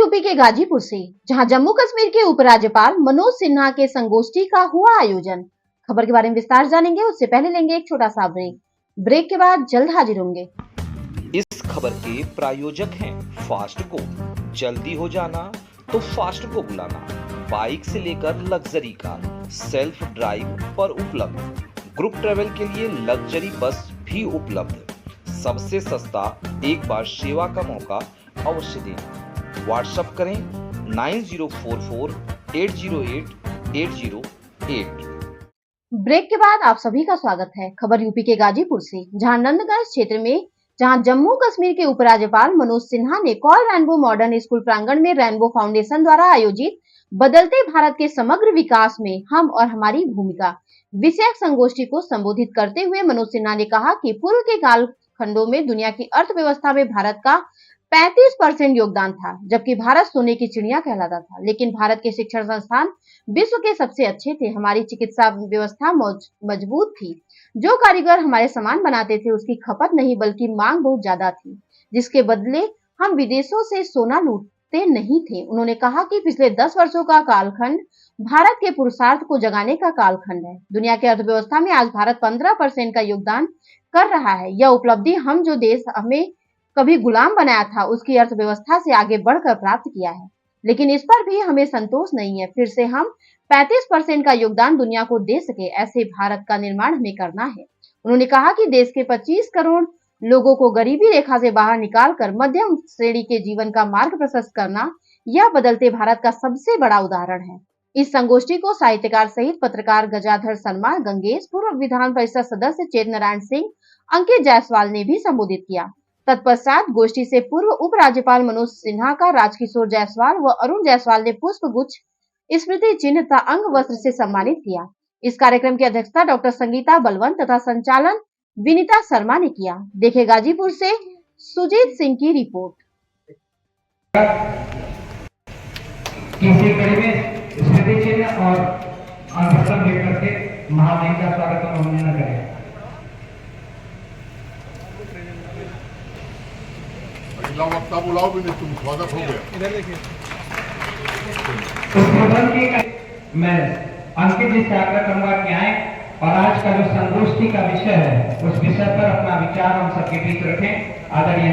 UP के गाजीपुर से, जहां जम्मू कश्मीर के उपराज्यपाल मनोज सिन्हा के संगोष्ठी का हुआ आयोजन। खबर के बारे में विस्तार जानेंगे, उससे पहले लेंगे एक छोटा सा ब्रेक के बाद जल्द हाजिर होंगे। इस खबर के प्रायोजक हैं फास्ट को। जल्दी हो जाना तो फास्ट को बुलाना। बाइक से लेकर लग्जरी कार सेल्फ ड्राइव पर उपलब्ध। ग्रुप ट्रेवल के लिए लग्जरी बस भी उपलब्ध। सबसे सस्ता एक बार सेवा का मौका अवश्य दें। व्हाट्सएप करें 9044808808। ब्रेक के बाद आप सभी का स्वागत है। खबर यूपी के गाजीपुर से, जहां नंदगंज क्षेत्र में जम्मू कश्मीर के उपराज्यपाल मनोज सिन्हा ने कॉल रैनबो मॉडर्न स्कूल प्रांगण में रैनबो फाउंडेशन द्वारा आयोजित बदलते भारत के समग्र विकास में हम और हमारी भूमिका विषयक संगोष्ठी को संबोधित करते हुए मनोज सिन्हा ने कहा कि पूर्व के कालखंडों में दुनिया की अर्थव्यवस्था में भारत का 35% योगदान था, जबकि भारत सोने की चिड़िया कहलाता था। लेकिन भारत के शिक्षण संस्थान विश्व के सबसे अच्छे थे। हमारी चिकित्सा व्यवस्था मजबूत थी। जो कारीगर हमारे सामान बनाते थे उसकी खपत नहीं बल्कि मांग बहुत ज्यादा थी, जिसके बदले हम विदेशों से सोना लूटते नहीं थे। उन्होंने कहा कि पिछले 10 वर्षों का कालखंड भारत के पुरुषार्थ को जगाने का कालखंड है। दुनिया की अर्थव्यवस्था में आज भारत 15% का योगदान कर रहा है। यह उपलब्धि हम जो देश हमें कभी गुलाम बनाया था उसकी अर्थव्यवस्था से आगे बढ़कर प्राप्त किया है। लेकिन इस पर भी हमें संतोष नहीं है। फिर से हम 35% का योगदान दुनिया को दे सके, ऐसे भारत का निर्माण हमें करना है। उन्होंने कहा कि देश के 25 करोड़ लोगों को गरीबी रेखा से बाहर निकालकर मध्यम श्रेणी के जीवन का मार्ग प्रशस्त करना यह बदलते भारत का सबसे बड़ा उदाहरण है। इस संगोष्ठी को साहित्यकार सहित पत्रकार गजाधर शर्मा गंगेश, पूर्व विधान परिषद सदस्य चेत नारायण सिंह, अंकित जायसवाल ने भी संबोधित किया। तत्पश्चात गोष्ठी से पूर्व उपराज्यपाल मनोज सिन्हा का राजकिशोर जायसवाल व अरुण जायसवाल ने पुष्प गुच्छ, स्मृति चिन्ह तथा अंग वस्त्र से सम्मानित किया। इस कार्यक्रम की अध्यक्षता डॉक्टर संगीता बलवंत तथा संचालन विनीता शर्मा ने किया। देखे गाजीपुर से सुजीत सिंह की रिपोर्ट। किसी कड़ी में स्मृति चिन्ह और अंग वस्त्र देकर के महादेव का स्वागत उन्होंने न करें। अगला वक्ता बुलाओ भी नहीं, तुम स्वागत हो गया। इधर देखिए। मैं अंकित जी से आग्रह करूंगा कि आए और आज का जो संगोष्ठी का विषय है उस विषय पर अपना विचार हम सबके बीच रखें। आदरणीय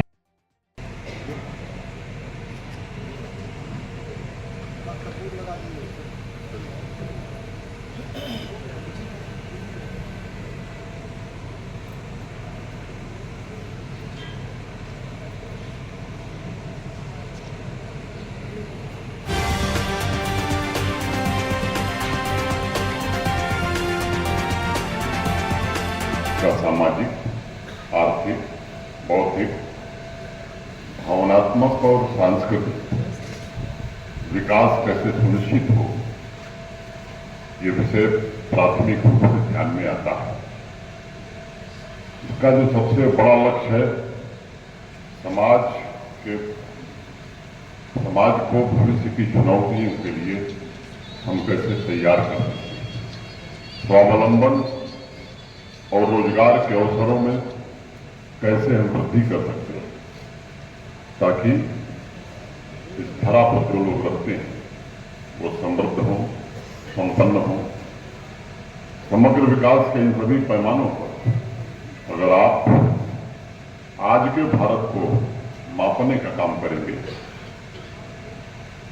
का सामाजिक, आर्थिक, बौद्धिक, भावनात्मक और सांस्कृतिक विकास कैसे सुनिश्चित हो, ये विषय प्राथमिक रूप से ध्यान में आता है। इसका जो सबसे बड़ा लक्ष्य है, समाज को भविष्य की चुनौतियों के लिए हम कैसे तैयार कर सकते हैं, स्वावलंबन और रोजगार के अवसरों में कैसे हम वृद्धि कर सकते हैं, ताकि इस धरा पर जो लोग रहते हैं वो समृद्ध हों, संपन्न हों। समग्र विकास के इन सभी पैमानों पर अगर आप आज के भारत को मापने का काम करेंगे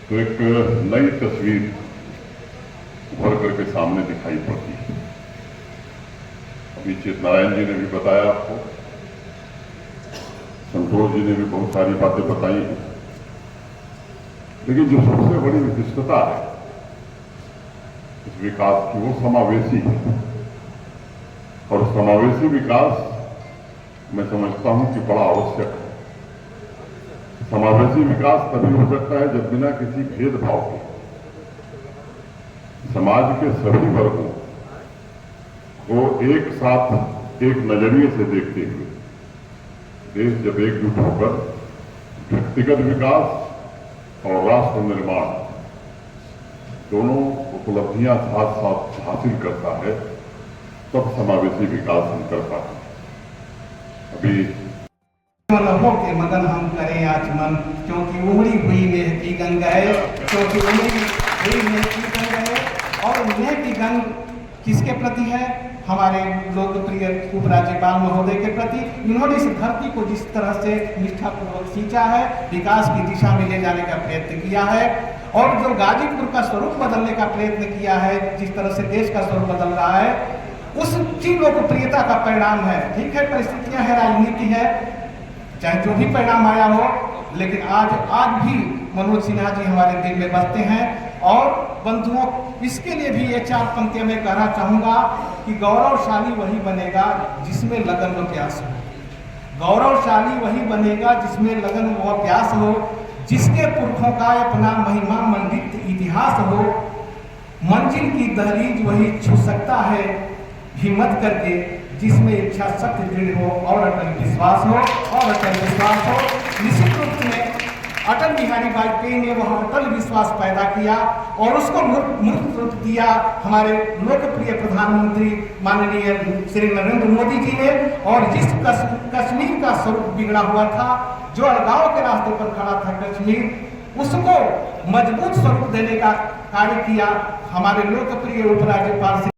तो एक नई तस्वीर उभर करके सामने दिखाई पड़ती है। चेत नारायण जी ने भी बताया आपको, संतोष जी ने भी बहुत सारी बातें बताई हैं, लेकिन जो सबसे बड़ी विशिष्टता है इस विकास की वो समावेशी है। और समावेशी विकास मैं समझता हूं कि बड़ा आवश्यक है। समावेशी विकास तभी हो सकता है जब बिना किसी भेदभाव के समाज के सभी वर्गों को एक साथ एक नजरिए से देखते हुए देश जब एकजुट होकर व्यक्तिगत विकास और राष्ट्र निर्माण दोनों उपलब्धियां साथ साथ हासिल करता है, तब समावेशी विकास हम कर पाते हैं। अभी हो के मगन हम करें आचमन, क्योंकि उमड़ी हुई नेह की गंग है, क्योंकि उमड़ी हुई नेह की गंग है। और नेह की गंग किसके प्रति है? हमारे लोकप्रिय उपराज्यपाल महोदय के प्रति। इन्होंने इस धरती को जिस तरह से निष्ठापूर्वक सींचा है, विकास की दिशा में ले जाने का प्रयत्न किया है, और जो गाजीपुर का स्वरूप बदलने का प्रयत्न किया है, जिस तरह से देश का स्वरूप बदल रहा है, उसकी लोकप्रियता का परिणाम है। ठीक है, परिस्थितियां है, राजनीति है, चाहे जो भी परिणाम आया हो, लेकिन आज भी मनोज सिन्हा जी हमारे दिल में बसते हैं। और बंधुओं, इसके लिए भी ये 4 पंक्तियां मैं कहना चाहूंगा कि गौरवशाली वही बनेगा जिसमें लगन व प्यास हो। गौरवशाली वही बनेगा जिसमें लगन व प्यास हो, जिसके पुरखों का अपना महिमा मंडित इतिहास हो। मंजिल की दहलीज वही छू सकता है हिम्मत करके, जिसमें इच्छा शक्ति दृढ़ हो और अटल विश्वास हो, और अटल विश्वास हो। निश्चित रूप में अटल बिहारी वाजपेयी ने वह अटल विश्वास पैदा किया और उसको मूर्त रूप दिया हमारे लोकप्रिय प्रधानमंत्री माननीय श्री नरेंद्र मोदी जी ने। और जिस कश्मीर का स्वरूप बिगड़ा हुआ था, जो अलगाव के रास्ते पर खड़ा था कश्मीर, उसको मजबूत स्वरूप देने का कार्य किया हमारे लोकप्रिय उपराज्यपाल